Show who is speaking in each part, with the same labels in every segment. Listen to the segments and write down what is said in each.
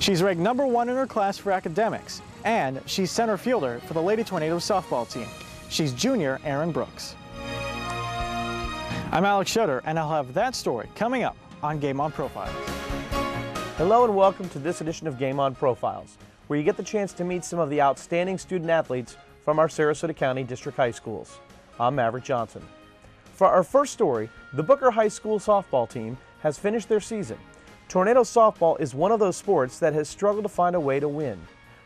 Speaker 1: She's ranked #1 in her class for academics, and she's center fielder for the Lady Tornadoes softball team. She's junior Erin Brooks. I'm Alex Schutter, and I'll have that story coming up on Game On Profiles.
Speaker 2: Hello and welcome to this edition of Game On Profiles, where you get the chance to meet some of the outstanding student athletes from our Sarasota County District High Schools. I'm Maverick Johnson. For our first story, the Booker High School softball team has finished their season. Tornado softball is one of those sports that has struggled to find a way to win.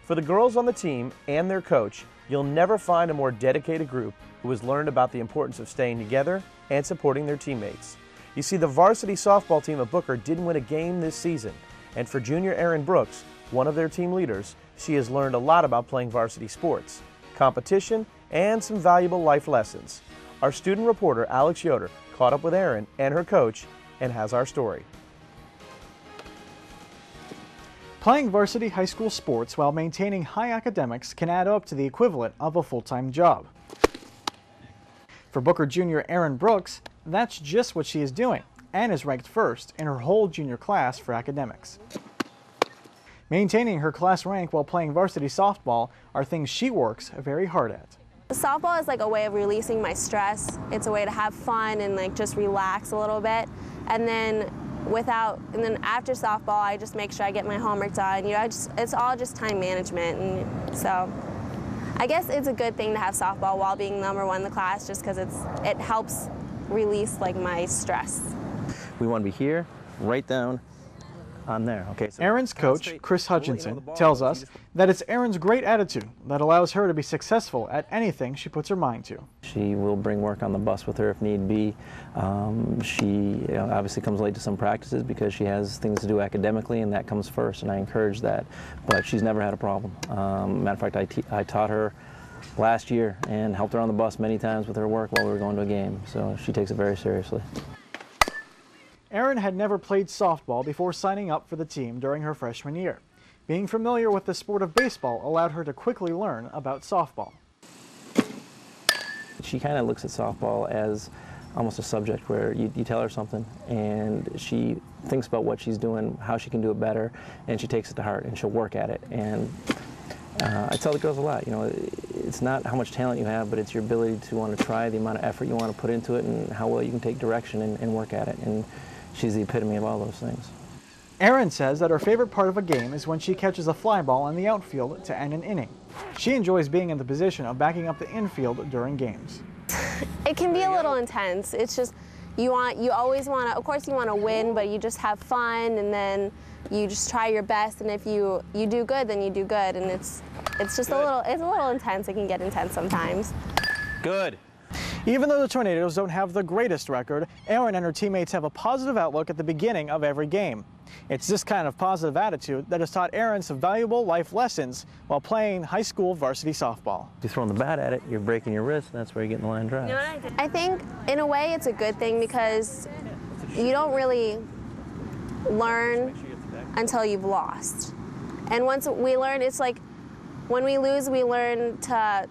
Speaker 2: For the girls on the team and their coach, you'll never find a more dedicated group who has learned about the importance of staying together and supporting their teammates. You see, the varsity softball team of Booker didn't win a game this season, and for junior Erin Brooks, one of their team leaders, she has learned a lot about playing varsity sports, competition, and some valuable life lessons. Our student reporter, Alex Yoder, caught up with Erin and her coach and has our story.
Speaker 1: Playing varsity high school sports while maintaining high academics can add up to the equivalent of a full-time job. For Booker junior Erin Brooks, that's just what she is doing, and is ranked first in her whole junior class for academics. Maintaining her class rank while playing varsity softball are things she works very hard at.
Speaker 3: Softball is like a way of releasing my stress. It's a way to have fun and like just relax a little bit. And then after softball, I just make sure I get my homework done. You know, it's all just time management. And so I guess it's a good thing to have softball while being #1 in the class, just because it helps release like my stress.
Speaker 4: We want to be here, right down on there. Okay. So
Speaker 1: Erin's coach, Chris Hutchinson, tells us that it's Erin's great attitude that allows her to be successful at anything she puts her mind to.
Speaker 4: She will bring work on the bus with her if need be. She obviously comes late to some practices because she has things to do academically, and that comes first, and I encourage that. But she's never had a problem. Matter of fact, I taught her last year and helped her on the bus many times with her work while we were going to a game, so she takes it very seriously.
Speaker 1: Erin had never played softball before signing up for the team during her freshman year. Being familiar with the sport of baseball allowed her to quickly learn about softball.
Speaker 4: She kind of looks at softball as almost a subject where you tell her something and she thinks about what she's doing, how she can do it better, and she takes it to heart and she'll work at it. And I tell the girls a lot, you know, it's not how much talent you have, but it's your ability to want to try, the amount of effort you want to put into it, and how well you can take direction and work at it. And she's the epitome of all those things.
Speaker 1: Erin says that her favorite part of a game is when she catches a fly ball in the outfield to end an inning. She enjoys being in the position of backing up the infield during games.
Speaker 3: It can be a little intense. It's just, you always want to, of course you want to win, but you just have fun, and then you just try your best, and if you do good, then you do good, and it's just a little intense. It can get intense sometimes.
Speaker 4: Good.
Speaker 1: Even though the Tornadoes don't have the greatest record, Erin and her teammates have a positive outlook at the beginning of every game. It's this kind of positive attitude that has taught Erin some valuable life lessons while playing high school varsity softball.
Speaker 4: You're throwing the bat at it, you're breaking your wrist, and that's where you're getting the line drive.
Speaker 3: I think, in a way, it's a good thing because you don't really learn until you've lost. And once we learn, it's like when we lose, we learn to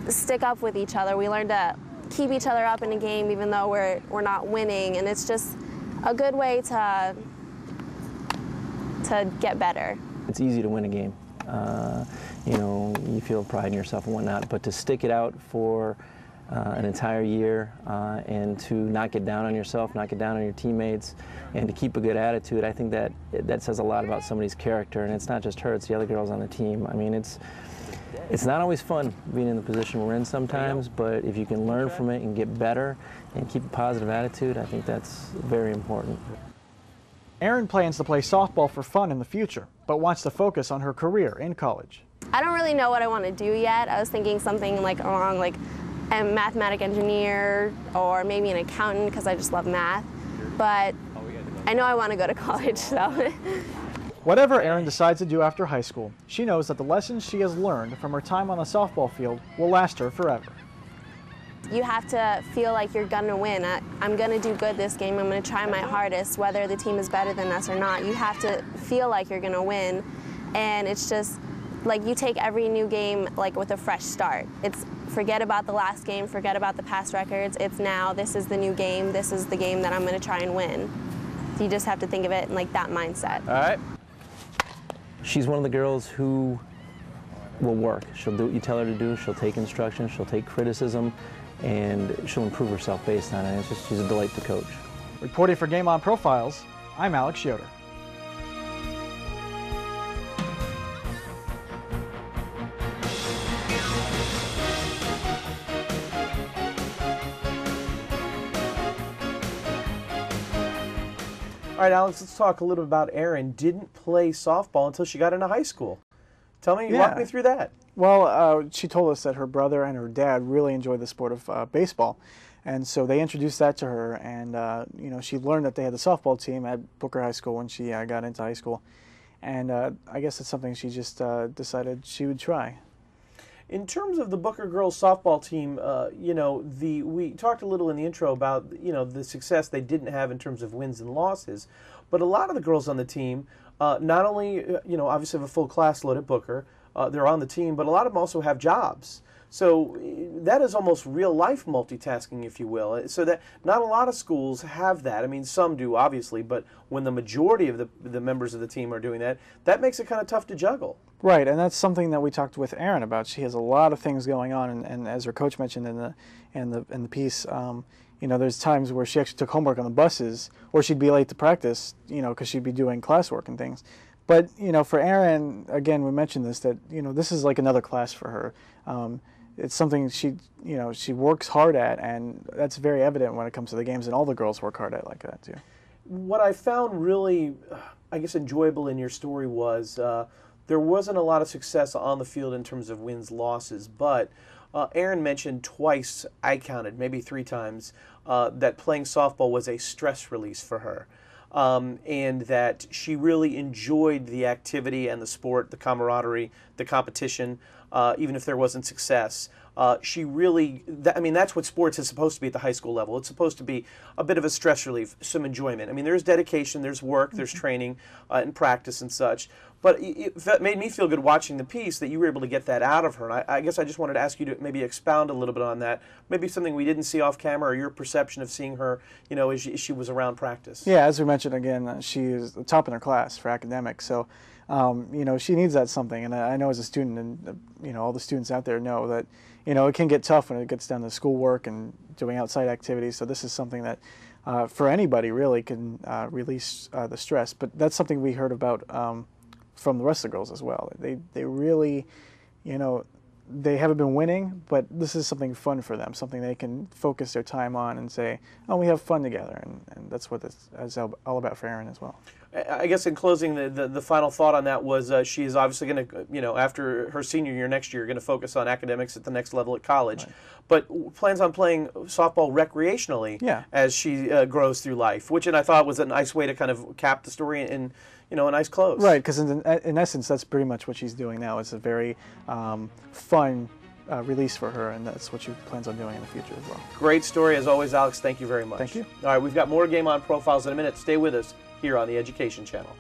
Speaker 3: stick up with each other. We learn to keep each other up in a game even though we're not winning, and it's just a good way to get better.
Speaker 4: It's easy to win a game. You know, you feel pride in yourself and whatnot, but to stick it out for an entire year and to not get down on yourself, not get down on your teammates, and to keep a good attitude, I think that says a lot about somebody's character. And it's not just her, it's the other girls on the team. I mean, it's not always fun being in the position we're in sometimes, but if you can learn from it and get better and keep a positive attitude, I think that's very important.
Speaker 1: Erin plans to play softball for fun in the future, but wants to focus on her career in college.
Speaker 3: I don't really know what I want to do yet. I was thinking something like along like a mathematic engineer or maybe an accountant because I just love math, but I know I want to go to college, so.
Speaker 1: Whatever Erin decides to do after high school, she knows that the lessons she has learned from her time on the softball field will last her forever.
Speaker 3: You have to feel like you're gonna win. I'm gonna do good this game. I'm gonna try my hardest, whether the team is better than us or not. You have to feel like you're gonna win, and it's just like you take every new game like with a fresh start. It's forget about the last game, forget about the past records. It's now, this is the new game. This is the game that I'm gonna try and win. You just have to think of it in like that mindset.
Speaker 2: All right.
Speaker 4: she's one of the girls who will work. She'll do what you tell her to do. She'll take instruction. She'll take criticism, and she'll improve herself based on it. She's a delight to coach.
Speaker 1: Reporting for Game On Profiles, I'm Alex Yoder.
Speaker 2: All right, Alex, let's talk a little about Erin. Didn't play softball until she got into high school. Walk me through that.
Speaker 1: Well, she told us that her brother and her dad really enjoyed the sport of baseball. And so they introduced that to her, and you know, she learned that they had the softball team at Booker High School when she got into high school. And I guess it's something she just decided she would try.
Speaker 2: In terms of the Booker girls softball team, you know, we talked a little in the intro about, you know, the success they didn't have in terms of wins and losses, but a lot of the girls on the team not only, you know, obviously have a full class load at Booker, they're on the team, but a lot of them also have jobs. So that is almost real-life multitasking, if you will. So that not a lot of schools have that. I mean, some do, obviously, but when the majority of the members of the team are doing that, that makes it kind of tough to juggle.
Speaker 1: Right, and that's something that we talked with Erin about. She has a lot of things going on, and as her coach mentioned in the piece, you know, there's times where she actually took homework on the buses, or she'd be late to practice, you know, because she'd be doing classwork and things. But you know, for Erin, again, we mentioned this, that you know, this is like another class for her. It's something she works hard at, and that's very evident when it comes to the games, and all the girls work hard at like that too.
Speaker 2: What I found really, I guess, enjoyable in your story was there wasn't a lot of success on the field in terms of wins, losses, but Erin mentioned twice, I counted, maybe 3 times, that playing softball was a stress release for her. And that she really enjoyed the activity and the sport, the camaraderie, the competition, even if there wasn't success. She really, I mean, that's what sports is supposed to be at the high school level. It's supposed to be a bit of a stress relief, some enjoyment. I mean, there's dedication, there's work, there's training and practice and such. But it made me feel good watching the piece that you were able to get that out of her. And I guess I just wanted to ask you to maybe expound a little bit on that. Maybe something we didn't see off camera, or your perception of seeing her, you know, as she was around practice.
Speaker 1: Yeah, as we mentioned again, she is the top in her class for academics. So, you know, she needs that something. And I know as a student, and you know, all the students out there know that, you know, it can get tough when it gets down to schoolwork and doing outside activities. So this is something that, for anybody really, can release the stress. But that's something we heard about from the rest of the girls as well. They really, you know, they haven't been winning, but this is something fun for them, something they can focus their time on and say, oh, we have fun together, and that's what this is all about for Erin as well.
Speaker 2: I guess in closing, the final thought on that was she is obviously going to, you know, after her senior year next year, going to focus on academics at the next level at college, right, but plans on playing softball recreationally as she grows through life, which I thought was a nice way to kind of cap the story in, you know, a nice close.
Speaker 1: Right, because in essence, that's pretty much what she's doing now. It's a very fun release for her, and that's what she plans on doing in the future as well.
Speaker 2: Great story, as always, Alex. Thank you very much.
Speaker 1: Thank you.
Speaker 2: All right, we've got more Game On Profiles in a minute. Stay with us here on the Education Channel.